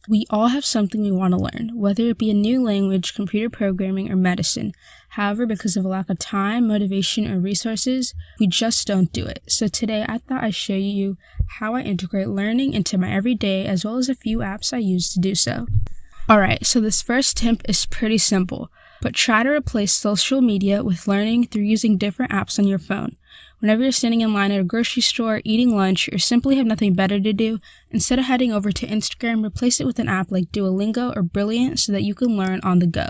We all have something we want to learn, whether it be a new language, computer programming, or medicine. However, because of a lack of time, motivation, or resources, we just don't do it. So today I thought I'd show you how I integrate learning into my everyday, as well as a few apps I use to do so. Alright, so this first tip is pretty simple, but try to replace social media with learning through using different apps on your phone. Whenever you're standing in line at a grocery store, eating lunch, or simply have nothing better to do, instead of heading over to Instagram, replace it with an app like Duolingo or Brillant so that you can learn on the go.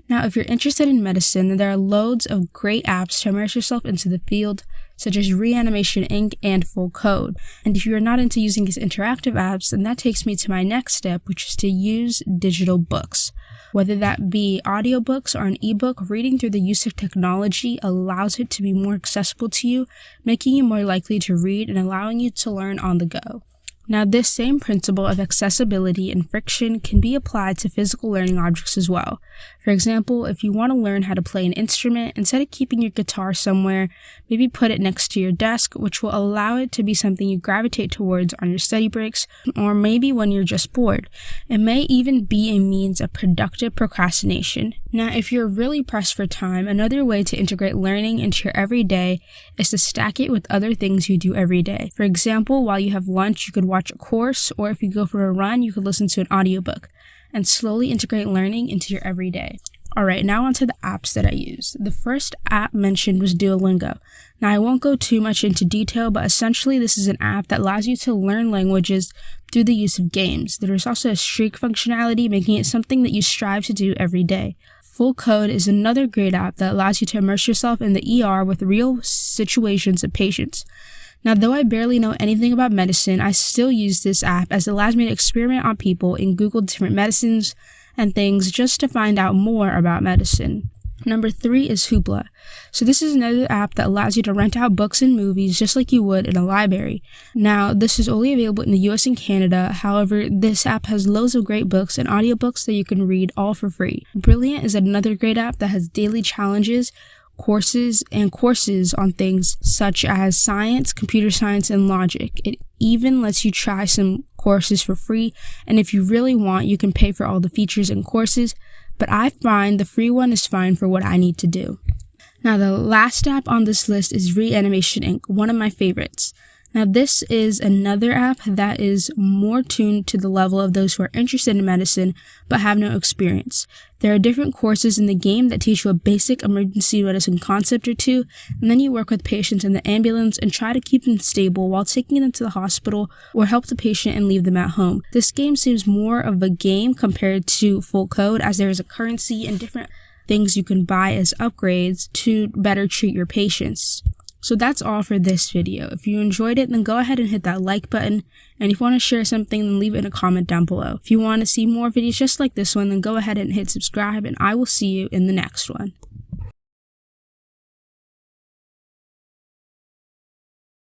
Now, if you're interested in medicine, then there are loads of great apps to immerse yourself into the field, such as Reanimation Inc. and Full Code. And if you are not into using these interactive apps, then that takes me to my next step, which is to use digital books. Whether that be audiobooks or an ebook, reading through the use of technology allows it to be more accessible to you, making you more likely to read and allowing you to learn on the go. Now, this same principle of accessibility and friction can be applied to physical learning objects as well. For example, if you want to learn how to play an instrument, instead of keeping your guitar somewhere, maybe put it next to your desk, which will allow it to be something you gravitate towards on your study breaks, or maybe when you're just bored. It may even be a means of productive procrastination. Now, if you're really pressed for time, another way to integrate learning into your everyday is to stack it with other things you do every day. For example, while you have lunch, you could watch a course, or if you go for a run, you could listen to an audiobook, and slowly integrate learning into your everyday. Alright, now onto the apps that I use. The first app mentioned was Duolingo. Now, I won't go too much into detail, but essentially this is an app that allows you to learn languages through the use of games. There is also a streak functionality, making it something that you strive to do every day. Full Code is another great app that allows you to immerse yourself in the ER with real situations of patients. Now, though I barely know anything about medicine, I still use this app as it allows me to experiment on people and Google different medicines and things just to find out more about medicine. Number 3 is Hoopla. So this is another app that allows you to rent out books and movies just like you would in a library. Now, this is only available in the US and Canada. However, this app has loads of great books and audiobooks that you can read all for free. Brillant is another great app that has daily challenges, courses on things such as science, computer science, and logic. It even lets you try some courses for free, and if you really want, you can pay for all the features and courses, but I find the free one is fine for what I need to do. Now, the last app on this list is Reanimation Inc., one of my favorites. Now, this is another app that is more tuned to the level of those who are interested in medicine but have no experience. There are different courses in the game that teach you a basic emergency medicine concept or two, and then you work with patients in the ambulance and try to keep them stable while taking them to the hospital or help the patient and leave them at home. This game seems more of a game compared to Full Code, as there is a currency and different things you can buy as upgrades to better treat your patients. So that's all for this video. If you enjoyed it, then go ahead and hit that like button. And if you want to share something, then leave it in a comment down below. If you want to see more videos just like this one, then go ahead and hit subscribe, and I will see you in the next one.